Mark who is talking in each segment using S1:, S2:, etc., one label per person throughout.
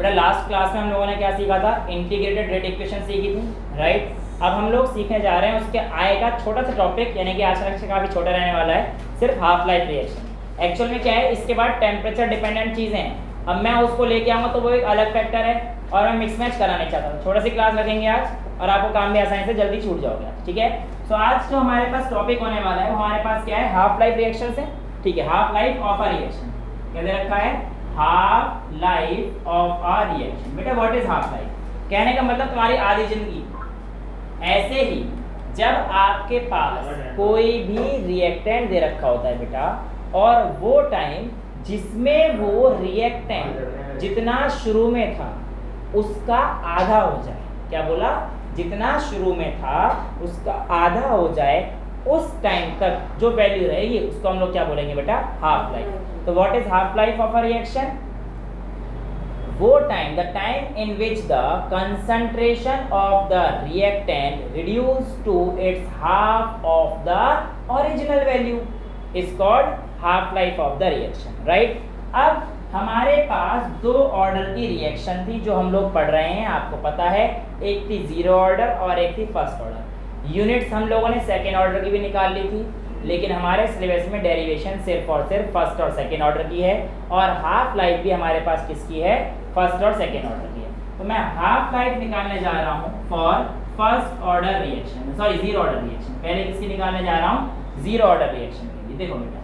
S1: बेटा last class में हम लोगों ने क्या सीखा था, इंटीग्रेटेड रेट इक्वेशन सीखी थी, राइट। अब हम लोग सीखने जा रहे हैं उसके आए का छोटा सा टॉपिक, यानी कि आज का लेक्चर काफ़ी छोटा रहने वाला है, सिर्फ हाफ लाइफ रिएक्शन। एक्चुअल में क्या है, इसके बाद टेम्परेचर डिपेंडेंट चीज़ें हैं। अब मैं उसको लेके आऊँगा तो वो एक अलग फैक्टर है और मैं मिक्स मैच कराना चाहता हूँ। छोटा सी क्लास रखेंगे आज और आपको काम भी आसानी से जल्दी छूट जाओगे आज, ठीक है। तो आज जो हमारे पास टॉपिक होने वाला है वो हमारे पास क्या है, हाफ लाइफ रिएक्शन से, ठीक है। Half life of a reaction क्या दे रखा है, half life of a reaction. बेटा व्हाट इज हाफ लाइफ, कहने का मतलब तुम्हारी आधी जिंदगी। ऐसे ही जब आपके पास कोई भी रिएक्टेंट दे रखा होता है बेटा, और वो टाइम जिसमें वो रिएक्टेंट जितना शुरू में था उसका आधा हो जाए, क्या बोला, जितना शुरू में था उसका आधा हो जाए, उस टाइम तक जो वैल्यू रहेगी उसको हम लोग क्या बोलेंगे बेटा, हाफ लाइफ। तो what is half life of a reaction, वो time, the time in which the concentration of the reactant reduce to its half of the original value is called half life of the reaction, right. अब हमारे पास दो order की reaction थी जो हम लोग पढ़ रहे हैं, आपको पता है, एक थी जीरो ऑर्डर और एक थी फर्स्ट ऑर्डर। यूनिट्स हम लोगों ने सेकेंड ऑर्डर की भी निकाल ली थी, लेकिन हमारे सिलेबस में डेरिवेशन सिर्फ और सिर्फ फर्स्ट और सेकेंड ऑर्डर की है, और हाफ लाइफ भी हमारे पास किसकी है, फर्स्ट और सेकेंड ऑर्डर की है। तो मैं हाफ लाइफ निकालने जा रहा हूँ for first order reaction, sorry zero order reaction. पहले किसकी निकालने जा रहा हूँ, जीरो ऑर्डर रिएक्शन के लिए। देखो बेटा,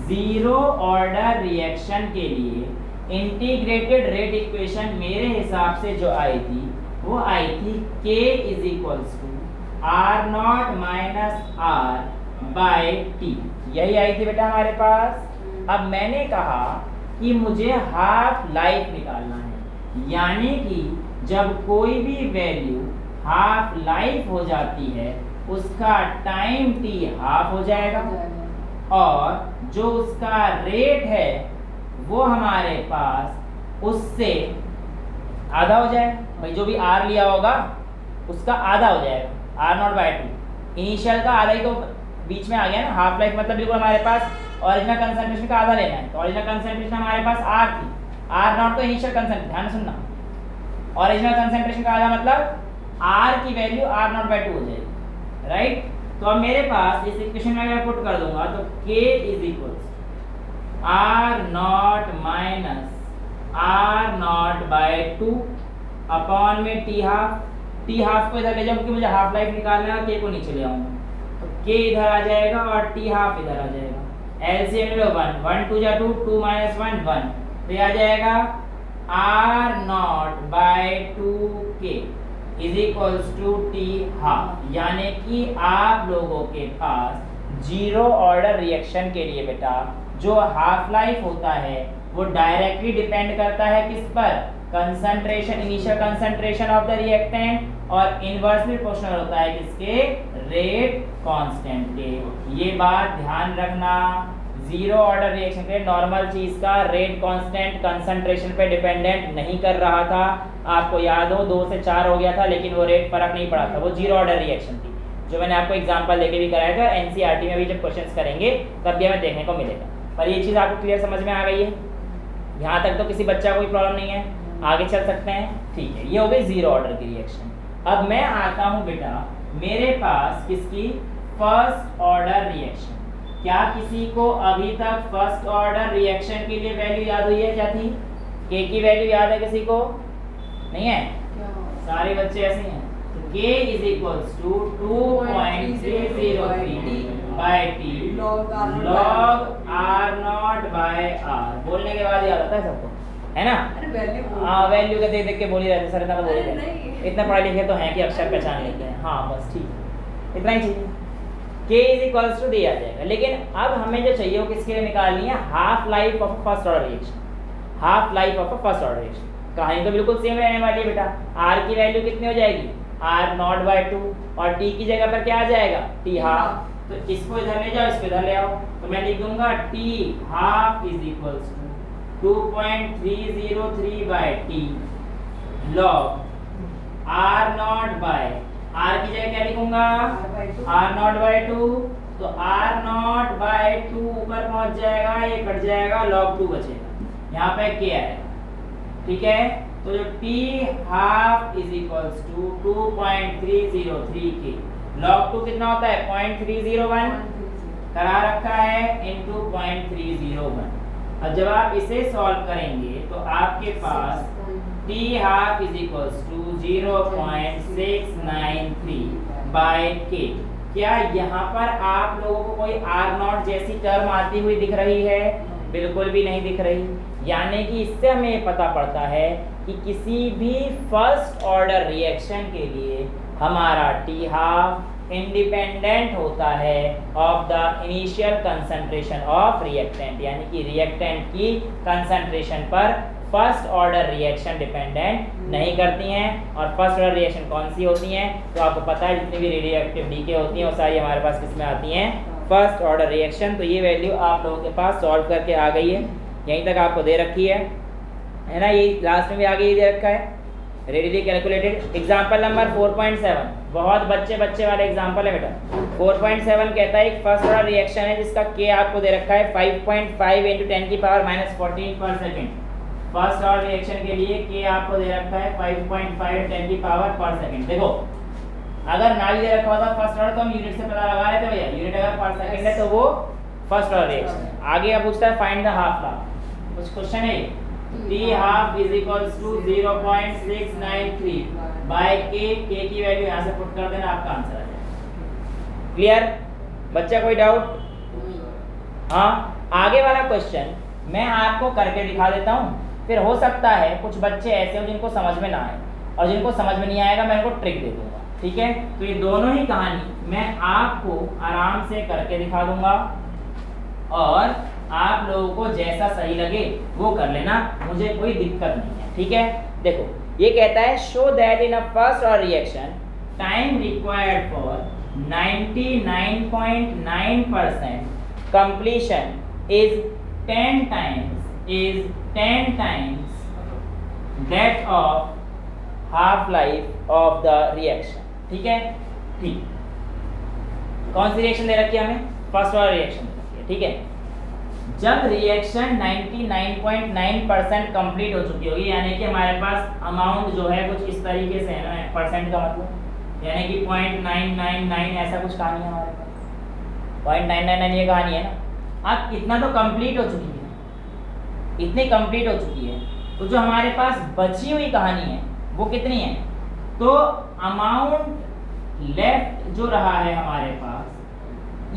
S1: जीरो ऑर्डर रिएक्शन के लिए इंटीग्रेटेड रेट इक्वेशन मेरे हिसाब से जो आई थी वो आई थी K is equals to R not minus R by T, यही आई थी बेटा हमारे पास। अब मैंने कहा कि मुझे हाफ लाइफ निकालना है, यानी कि जब कोई भी वैल्यू हाफ लाइफ हो जाती है उसका टाइम t हाफ हो जाएगा, और जो उसका रेट है वो हमारे पास उससे आधा हो जाएगा। भाई जो भी r लिया होगा उसका आधा हो जाएगा, r नॉट बाय 2। इनिशियल का आधा ही तो बीच में आ गया ना, हाफ लाइफ मतलब बिल्कुल हमारे पास ओरिजिनल कंसंट्रेशन का आधा लेना है। तो ओरिजिनल कंसंट्रेशन हमारे पास r थी, r नॉट तो इनिशियल कंसंट्रेशन, ध्यान सुनना, ओरिजिनल कंसंट्रेशन का आधा मतलब r की वैल्यू r नॉट बाय 2 हो जाएगी, राइट। तो अब मेरे पास इस इक्वेशन में अगर पुट कर दूंगा तो K is equals R not minus R not by 2 upon में टी हाफ। टी हाफ को इधर ले जाऊँ क्योंकि मुझे हाफ लाइफ निकालना है, K को नीचे ले आऊँगा तो K इधर आ जाएगा और टी हाफ इधर आ जाएगा। एलसीएम लो 1 1 2 जा 2 2 माइनस 1 1, तो ये आ जाएगा R not by 2K is equals to T half. यानी कि आप लोगों के पास जीरो ऑर्डर रिएक्शन के लिए बेटा जो हाफ लाइफ होता है वो डायरेक्टली डिपेंड करता है किस पर, concentration, initial concentration of the reactant, और इनवर्सली प्रोपोर्शनल होता है किसके, रेट कांस्टेंट के। ये बात ध्यान रखना, जीरो ऑर्डर रिएक्शन के नॉर्मल चीज का रेट कांस्टेंट कंसंट्रेशन पे डिपेंडेंट नहीं कर रहा था। आपको याद हो 2 से 4 हो गया था, लेकिन वो रेट फर्क नहीं पड़ा था, वो जीरो ऑर्डर रिएक्शन थी, जो मैंने आपको एग्जांपल लेके भी कराया था। एनसीईआरटी में भी जब क्वेश्चंस करेंगे तब भी हमें देखने को मिलेगा। पर ये चीज़ आपको क्लियर समझ में आ गई है, यहाँ तक तो किसी बच्चा को कोई प्रॉब्लम नहीं है, आगे चल सकते हैं, ठीक है। ये हो गई जीरो ऑर्डर की रिएक्शन। अब मैं आता हूँ बेटा मेरे पास किसकी, फर्स्ट ऑर्डर रिएक्शन। क्या किसी को अभी तक फर्स्ट ऑर्डर रिएक्शन के लिए वैल्यू याद हुई है, क्या थी, K की वैल्यू याद है किसी को, नहीं है, सारे बच्चे ऐसे हैं। तो K is equals to 2.303 by T log r not by r। बोलने के बाद याद आता है सबको, है ना, हाँ वैल्यू का देख देख के बोल ही रहते सर, इतना तो बोल ही रहते, इतना पढ़े लिखे तो हैं कि अक्षर पहचान लेते हैं, हाँ बस ठीक है, इतना ही चाहिए। K इज इक्वल्स टू दिया जाएगा, लेकिन अब हमें जो चाहिए वो किसके लिए निकालनी है, half life of first order reaction. Half life of first order reaction कहानी तो बिल्कुल सेम रहने वाली है बेटा। R की वैल्यू कितनी हो जाएगी, r नॉट बाय 2, और T की जगह पर क्या आ जाएगा, T हाफ। तो इसको इधर ले जाओ, इसको इधर ले आओ, तो मैं लिख दूंगा T half is equals to 2.303 by T log r not by, r की जगह क्या लिखूंगा, r नॉट बाय 2, तो r नॉट बाय 2 ऊपर पहुंच जाएगा, ये कट जाएगा, log 2 बचेगा, यहाँ पे K आएगा, ठीक है। तो जो T half is equals to 2.303 के log 2 कितना होता है 0.301 करा रखा है इनटू 0.301। अब जब आप इसे सॉल्व करेंगे तो आपके पास T half is equals to 0.693 by K. क्या यहाँ पर आप लोगों को कोई आर नॉट जैसी टर्म आती हुई दिख रही है? बिल्कुल भी नहीं दिख रही। यानी कि इससे हमें ये पता पड़ता है कि किसी भी फर्स्ट ऑर्डर रिएक्शन के लिए हमारा टी हाफ इंडिपेंडेंट होता है of the initial concentration of reactant, यानी कि रिएक्टेंट की कंसंट्रेशन पर फर्स्ट ऑर्डर रिएक्शन डिपेंडेंट नहीं करती हैं। और फर्स्ट ऑर्डर रिएक्शन कौन सी होती हैं? तो आपको पता है जितनी भी रेडियोएक्टिव डीके होती हैं वो सारी हमारे पास किसमें आती हैं? First order reaction. तो ये वैल्यू आप लोगों के पास सॉल्व करके आ गई है, यहीं तक आपको दे रखी है ना? ये लास्ट में भी आगे ये दे रखा है रेडियली कैलकुलेटेड। एग्जाम्पल नंबर 4.7 बहुत बच्चे वाले एग्जाम्पल है बेटा। 4.7 कहता है एक फर्स्ट ऑर्डर रिएक्शन है जिसका के आपको दे रखा है 5.5 × 10⁻⁻14 पर सेकेंड। फर्स्ट ऑर्डर रिएक्शन के लिए के आपको दे रखा है 5.5 × 10 पर सेकेंड। देखो अगर ना भी दे रखा होता फर्स्ट ऑर्डर तो हम यूनिट से पता लगा लेते भैया, यूनिट अगर पर सेकेंड है तो वो फर्स्ट ऑर्डर रिएक्शन है। आगे अब पूछता है फाइंड द हाफ लॉ। कुछ क्वेश्चन है t half is equals to 0.693 by k की वैल्यू यहाँ से पुट कर देना, आपका आंसर आ जाएगा। क्लियर बच्चा? कोई डाउट? हाँ, आगे वाला क्वेश्चन मैं आपको करके दिखा देता हूँ, फिर हो सकता है कुछ बच्चे ऐसे हो जिनको समझ में ना आए, और जिनको समझ में नहीं आएगा मैं उनको ट्रिक दे दूंगा, ठीक है? तो ये दोनों ही कहानी मैं आपको आराम से करके दिखा दूंगा और आप लोगों को जैसा सही लगे वो कर लेना, मुझे कोई दिक्कत नहीं है, ठीक है? देखो ये कहता है show that in a first order reaction time required for 99.9% completion is 10 times that of half life of the reaction, ठीक है? ठीक, कौन सी रिएक्शन दे रखी है हमें? फर्स्ट ऑर्डर रिएक्शन दे रखी है, ठीक है? जब रिएक्शन 99.9% कंप्लीट हो चुकी होगी, यानी कि हमारे पास अमाउंट जो है कुछ इस तरीके से है ना, परसेंट का मतलब यानी कि 0.999 ऐसा कुछ कहानी है हमारे पास, 0.999 ये कहानी है ना। अब इतना तो कंप्लीट हो चुकी है, इतनी कंप्लीट हो चुकी है, तो जो हमारे पास बची हुई कहानी है वो कितनी है? तो अमाउंट लेफ्ट जो रहा है हमारे पास,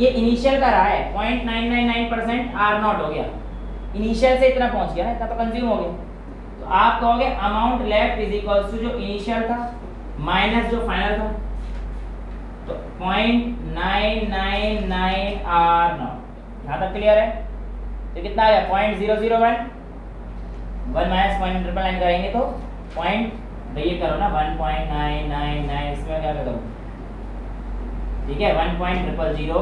S1: ये इनिशियल का रहा है 0.999% आर नॉट हो गया, इनिशियल से इतना पहुंच गया ना, इतना तो कंज्यूम हो गया। तो आप कहोगे amount left is equals to जो इनिशियल था माइनस जो फाइनल था, तो 0.999 आर नॉट। यहाँ तक क्लियर है? तो कितना आ गया 0.001, 1 माइनस 0.999 करेंगे तो पॉइंट ये करो ना 1.999, इसमें क्या करो, ठीक है? 1.000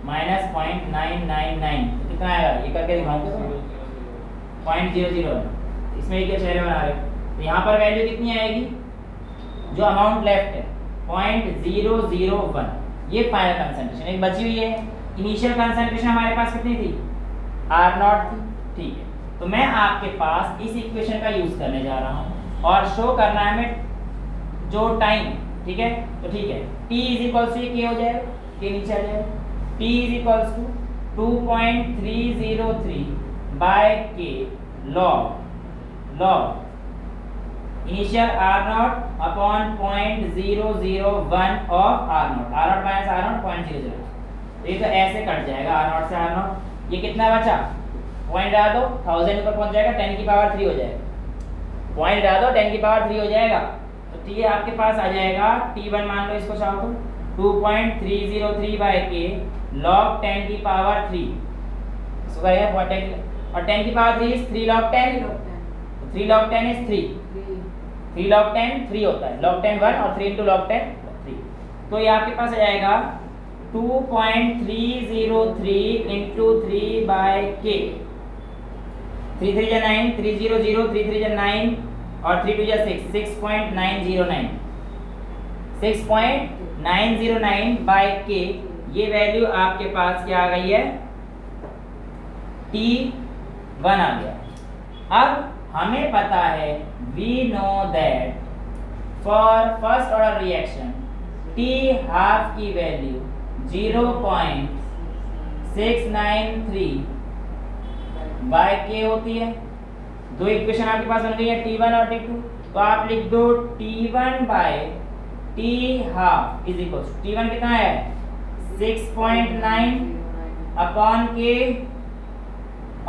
S1: माइनस 0.999 तो कितना आएगा? ये करके दिखाऊंगा तो 0.001, इसमें क्या चेहरे बना रहे, तो यहाँ पर वैल्यू कितनी आएगी? जो अमाउंट लेफ्ट है 0.001, ये फाइनल कंसंट्रेशन एक बची हुई है। इनिशियल कंसंट्रेशन हमारे पास कितनी थी? आर नॉट थी, ठीक है? तो मैं आपके पास इस इक्वेशन का यूज करने जा रहा हूँ और शो करना है हमें जो टाइम, ठीक है? तो ठीक है, t इज इक्वल्स टू क्या हो जाएगा? के नीचे आ जाएगा, t is equals to 2.303 by K log initial R naught upon 0.001 of R naught, R not minus R naught 0.00। तो ये तो ऐसे कट जाएगा आर नॉट से आर नॉट, ये कितना बचा? पॉइंट डाल दो, 1000 ऊपर पहुंच जाएगा, 10 की पावर 3 हो जाएगा, पॉइंट डाल दो 10 की पावर 3 हो जाएगा, तो t आपके पास आ जाएगा, t1 मान लो इसको चाहो तो 2.303 बाय के log 10 की पावर 3, इसको करेंगे और 10 की power 3 is 3 log 10, 3 log 10 is 3 log 10 3 होता है, log 10 1 और 3 into log 10 3, तो ये आपके पास आ जाएगा 2.303 into 3 by k, 3 3 9, 3 0 0, 3 3 9 और 3 2 6, 6.909, 6.909 by k, ये वैल्यू आपके पास क्या आ गई है? T1 आ गया। अब हमें पता है we know that for first order reaction t half की वैल्यू 0.693 बाय के होती है। दो इक्वेशन आपके पास बन गई है T1 और T2, तो आप लिख दो T1 by t half is equal to T1 कितना है 6.9 अपॉन के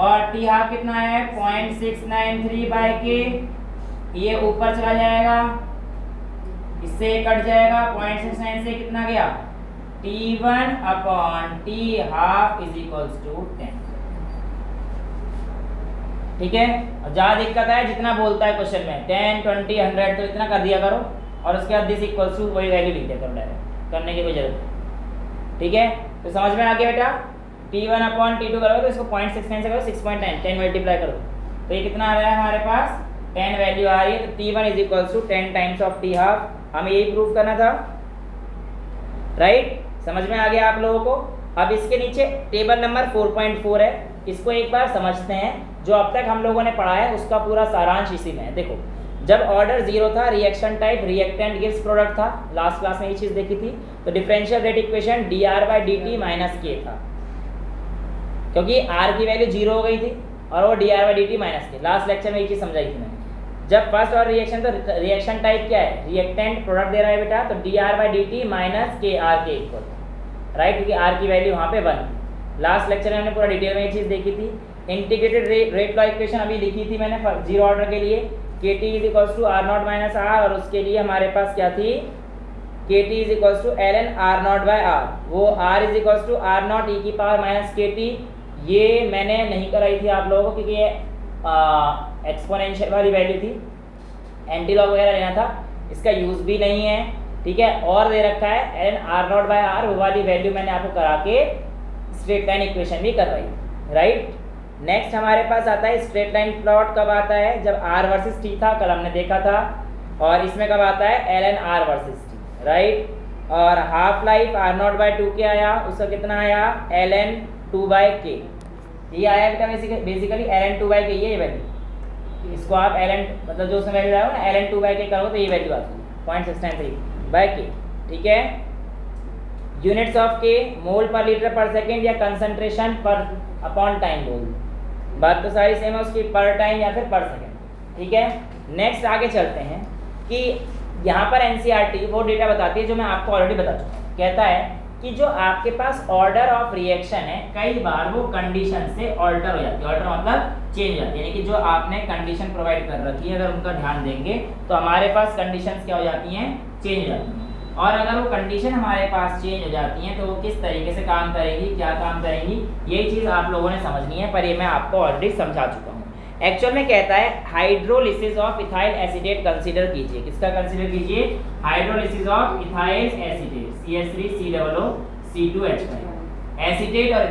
S1: और टी हाफ कितना है 0.693 बाय के। ये ऊपर चला जाएगा, इससे कट जाएगा, 0.69 से कितना गया T1 upon t half is equals to 10। ठीक है, और ज्यादा दिक्कत है जितना बोलता है क्वेश्चन में 10, 20, 100 तो इतना कर दिया करो और उसके बाद दिस इक्वल्स टू वही वैल्यू लिख दिया करो डायरेक्ट, करने की कोई जरूरत नहीं। ठीक है, तो समझ में आ गया बेटा। T1 अपॉन T2 करोगे तो इसको 0.69 से करो 6.9, 10 मल्टीप्लाई करो तो ये कितना आ रहा है हमारे पास 10 वैल्यू आ रही है। तो T1 is equals to 10 times of t half, हमें यही प्रूव करना था। राइट, समझ में आ गया आप लोगों को। अब इसके नीचे टेबल नंबर 4.4 है, इसको एक बार समझते हैं। जो अब तक हम लोगों ने पढ़ा है उसका पूरा सारांश इसी में है। देखो, जब ऑर्डर 0 था, reaction type reactant gives product था, लास्ट क्लास में ये चीज देखी थी। तो differential rate equation dr/dt minus के था, क्योंकि r की वैल्यू 0 हो गई थी और वो dr/dt माइनस के। लास्ट लेक्चर में ये चीज समझाई थी मैंने। जब फर्स्ट और रिएक्शन, तो रिएक्शन टाइप क्या है, रिएक्टेंट प्रोडक्ट दे रहा है बेटा, तो dr/dt माइनस के r के इक्वल, राइट, क्योंकि r की वैल्यू वहाँ पे 1 थी। लास्ट लेक्चर में हमने पूरा डिटेल में ये चीज देखी थी। इंटीग्रेटेड रेट लॉ इक्वेशन अभी लिखी थी मैंने 0 ऑर्डर के लिए, kt is equals to r0 minus r, और उसके लिए हमारे पास क्या थी kt is equals to ln r0 बाय r। वो r is equals to r0 e की पावर माइनस kt, ये मैंने नहीं कराई थी आप लोगों को क्योंकि ये एक्सपोनेंशियल वाली वैल्यू थी, एंटी लॉग वगैरह लेना था, इसका यूज भी नहीं है। ठीक है, और दे रखा है ln r0 बाय r, वो वाली वैल्यू मैंने आपको करा के स्ट्रेट लाइन इक्वेशन भी कर रही, राइट। नेक्स्ट हमारे पास आता है स्ट्रेट लाइन प्लॉट कब आता है, जब r वर्सेस t था, कल हमने देखा था। और इसमें कब आता है ln r versus t, right. और हाफ लाइफ r0 बाय 2 के आया, उसका कितना आया ln 2 बाय k, ये आया बेटा बेसिकली ln 2 बाय k, ये वैल्यू। इसको आप ln मतलब जो उसमें वैल्यू आया ना ln 2 बाय k करोगे तो ये वैल्यू आती है 0.693 बाय k। ठीक है, यूनिट्स ऑफ k मोल पर लीटर पर सेकेंड या कंसंट्रेशन पर अपॉन टाइम बोल, बात तो सारी सेम है उसकी, पर टाइम या फिर पर सेकेंड। ठीक है, नेक्स्ट आगे चलते हैं कि यहाँ पर एनसीईआरटी वो डेटा बताती है जो मैं आपको ऑलरेडी बता चुका हूँ। कहता है कि जो आपके पास ऑर्डर ऑफ रिएक्शन है, कई बार वो कंडीशन से ऑल्टर हो जाती है। ऑल्टर मतलब चेंज हो जाती है, यानी कि जो आपने कंडीशन प्रोवाइड कर रखी है, अगर उनका ध्यान देंगे तो हमारे पास कंडीशंस क्या हो जाती हैं, चेंज हो जाती हैं। और अगर वो कंडीशन हमारे पास चेंज हो जाती हैं तो वो किस तरीके से काम करेगी, क्या काम करेंगी, यही चीज़ आप लोगों ने समझनी है, पर ये मैं आपको ऑलरेडी समझा चुका हूँ। एक्चुअल में कहता है hydrolysis of ethyl acetate consider कीजिए। किसका कंसीडर कीजिए, hydrolysis of ethyl acetate CH3COO-C2H5, acetate और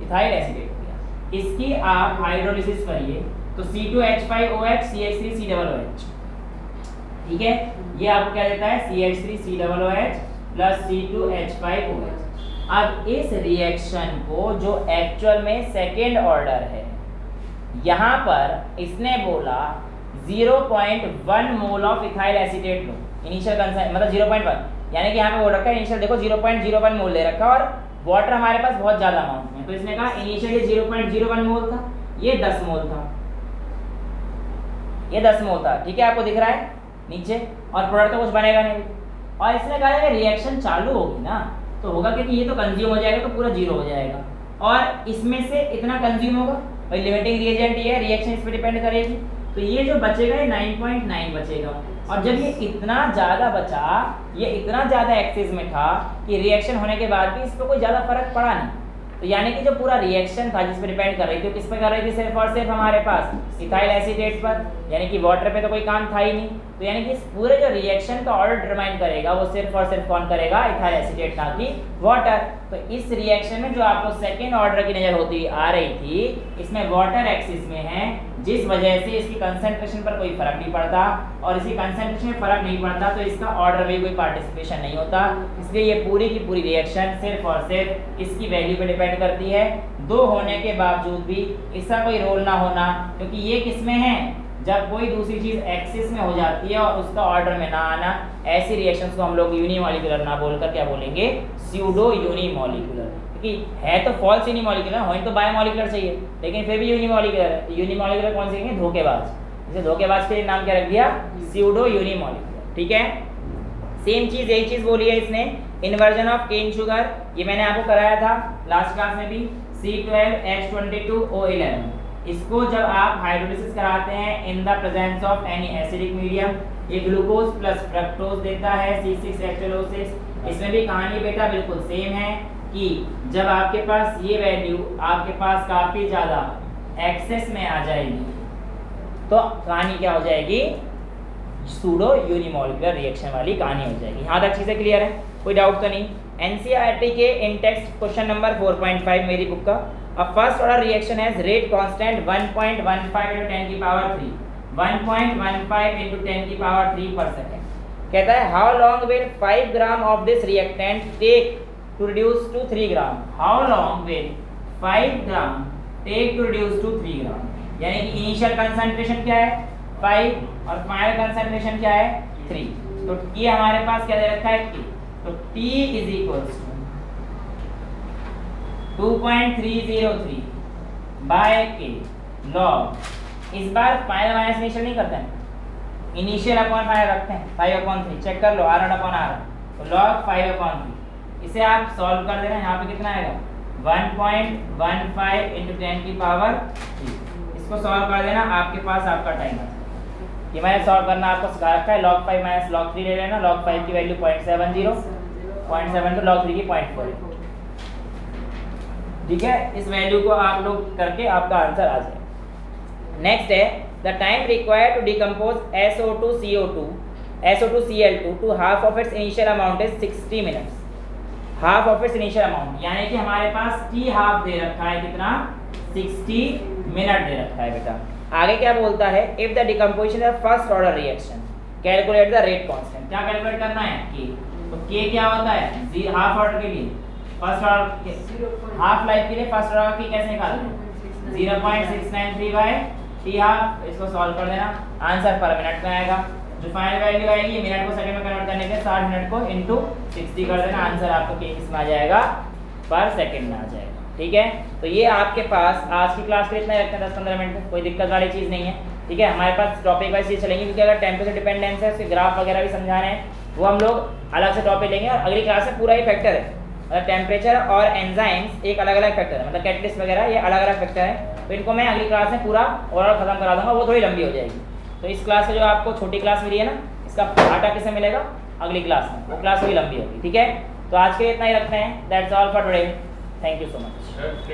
S1: इथाइल एसिडेट हो गया, इसकी आप हाइड्रोलिसिस करिए तो C2H5OH CH3COOH। ठीक है, ये आपको क्या देता है CH3COOH प्लस C2H5OH। अब इस रिएक्शन को जो एक्चुअल में सेकेंड ऑर्डर है, यहाँ पर इसने बोला 0.1 mole of ethyl acetate low, initial मतलब 0.1, यानी कि यहाँ पे बोल रखा है इनिशियल देखो 0.01 मोल ले रखा, और वाटर हमारे पास बहुत ज़्यादा अमाउंट में, तो इसने कहा इनिशियली 0.01 मोल था, ये 10 मोल था, ये 10 मोल था। ठीक है, आपको दिख रहा है नीचे, और प्रोडक्ट तो कुछ बनेगा नहीं। और इसने कहा है रिएक्शन चालू होगी ना तो होगा, क्योंकि ये तो कंज्यूम हो जाएगा तो पूरा जीरो हो जाएगा, और इसमें से इतना कंज्यूम होगा, भाई लिमिटिंग रिएजेंट ये है, रिएक्शन इस पर डिपेंड करेगी, तो ये जो बचेगा ये 9.9 बचेगा। और जब ये इतना ज़्यादा बचा, ये इतना ज़्यादा एक्सेस में था कि रिएक्शन होने के बाद भी इस पर कोई ज़्यादा फर्क पड़ा नहीं। तो यानी कि जो पूरा रिएक्शन था जिस पर डिपेंड कर रही थी, किस पर कर रही थी, सिर्फ और सिर्फ हमारे पास इथाइल एसिडेट पर, यानी कि वाटर पे तो कोई काम था ही नहीं। तो यानी कि इस पूरे जो रिएक्शन का ऑर्डर डिटरमाइन करेगा वो सिर्फ और सिर्फ कौन करेगा, इथाइल एसिडेट, ना कि वाटर। तो इस रिएक्शन में जो आपको सेकेंड ऑर्डर की नजर होती आ रही थी, इसमें वाटर एक्सिस में है, जिस वजह से इसकी कंसंट्रेशन पर कोई फर्क नहीं पड़ता, और इसी कंसंट्रेशन में फर्क नहीं पड़ता तो इसका ऑर्डर में कोई पार्टिसिपेशन नहीं होता। इसलिए ये पूरी की पूरी रिएक्शन सिर्फ और सिर्फ इसकी वैल्यू पे डिपेंड करती है। 2 होने के बावजूद भी इसका कोई रोल ना होना, क्योंकि ये किस में है, जब कोई दूसरी चीज एक्सिस में हो जाती है और उसका ऑर्डर में ना आना, ऐसी रिएक्शंस को हम लोग यूनिमॉलिक्यूलर ना बोलकर क्या बोलेंगे, स्यूडो यूनिमॉलिक्यूलर। क्योंकि है तो फॉल्स यूनिमॉलिक्यूलर, हो तो बायोमॉलिक्यूलर चाहिए, लेकिन फिर भी यूनिमॉलिक्यूलर है। यूनिमॉलिक्यूलर कौन से कहेंगे, धोखेबाज। जैसे धोखेबाज के नाम क्या रख दिया, स्यूडो यूनिमॉलिक्यूलर। ठीक है, सेम चीज यही चीज बोली है इसने, इन्वर्जन ऑफ केन शुगर, ये मैंने आपको कराया था लास्ट क्लास में भी, C12H22O11। इसको जब आप हाइड्रोलिसिस कराते हैं in the presence of any acidic medium, ये ग्लूकोज प्लस फ्रक्टोज देता है C6H12O6। इसमें भी कहानी बेटा बिल्कुल सेम है कि जब आपके पास ये वैल्यू आपके पास काफ़ी ज़्यादा एक्सेस में आ जाएगी तो कहानी क्या हो जाएगी, सूडो यूनिमॉलिक्यूलर रिएक्शन वाली कहानी हो जाएगी। यहाँ तक चीज़ें क्लियर है, कोई डाउट तो नहीं। एनसीईआरटी के इन टेक्स्ट क्वेश्चन नंबर 4.5 मेरी बुक का, a first order reaction has rate constant 1.15 into 10 की पावर 3, 1.15 into 10 की पावर 3 per second। कहता है how long will 5 gram of this reactant take to reduce to 3 gram, how long will 5 gram take to reduce to 3 gram. यानी कि initial concentration क्या है 5 और final concentration क्या है 3, तो ये हमारे पास क्या दे रखा है T, तो T is equals to 2.303 by K log. इस बार फाइनल माइनस इनिशियल नहीं करते हैं, इनिशियल अपॉन फाइनल रखते हैं 5/3, चेक कर लो R0 अपॉन R, तो लॉग 5/3। इसे आप सॉल्व कर देना, यहाँ पे कितना आएगा 1.15 into 10 की पावर 3। इसको सॉल्व कर देना, आपके पास आपका टाइम है। ये मैंने सॉल्व करना आपको सिखा रखा है, log 5 माइनस log 3 ले लेना, log 5 की वैल्यू 0.70 तो log 3 की 0.4। ठीक है, इस वैल्यू को आप लोग करके आपका आंसर आ जाए। नेक्स्ट है the time required to decompose SO2Cl2 to half of its initial amount is 60 minutes. Half of its initial amount यानी कि हमारे पास T हाफ दे रखा है, कितना 60 मिनट दे रखा है बेटा। आगे क्या बोलता है, if the decomposition of first order reaction calculate the rate constant. क्या कैलकुलेट करना है K, तो K क्या होता है हाफ ऑर्डर के लिए, फर्स्ट ऑर्डर हाफ लाइफ के लिए फर्स्ट ऑर्डर की कैसे निकालते हैं 0.693 बाय T हाफ। इसको सॉल्व कर देना, आंसर पर मिनट में आएगा। जो फाइनल वैल्यू आएगी मिनट को सेकंड में कन्वर्ट करने के 60 मिनट को इनटू 60 कर देना, आंसर आपको किस में आ जाएगा, पर सेकंड में आ जाएगा। ठीक है, तो ये आपके पास आज की क्लास के इतना रखते हैं 10-15 मिनट में, कोई दिक्कत वाली चीज़ नहीं है। ठीक है, हमारे पास टॉपिक वाइज चीज़ चलेंगी, क्योंकि अगर टेम्परेचर डिपेंडेंस है उसके ग्राफ वगैरह भी समझाने हैं, वो हम लोग अलग से टॉपिक लेंगे। और अगली क्लास में पूरा ही फैक्टर है, मतलब टेम्परेचर और एंजाइम्स एक अलग अलग फैक्टर है, मतलब कैटलिस्ट वगैरह ये अलग अलग फैक्टर है, तो इनको मैं अगली क्लास में पूरा ओवरऑल खत्म करा दूंगा, वो थोड़ी लंबी हो जाएगी। तो इस क्लास से जो आपको छोटी क्लास मिली है ना, इसका आटा किसे मिलेगा अगली क्लास में, वो क्लास थोड़ी लंबी होगी। ठीक है, तो आज के लिए इतना ही रखते हैं। That's all for today, thank you so much.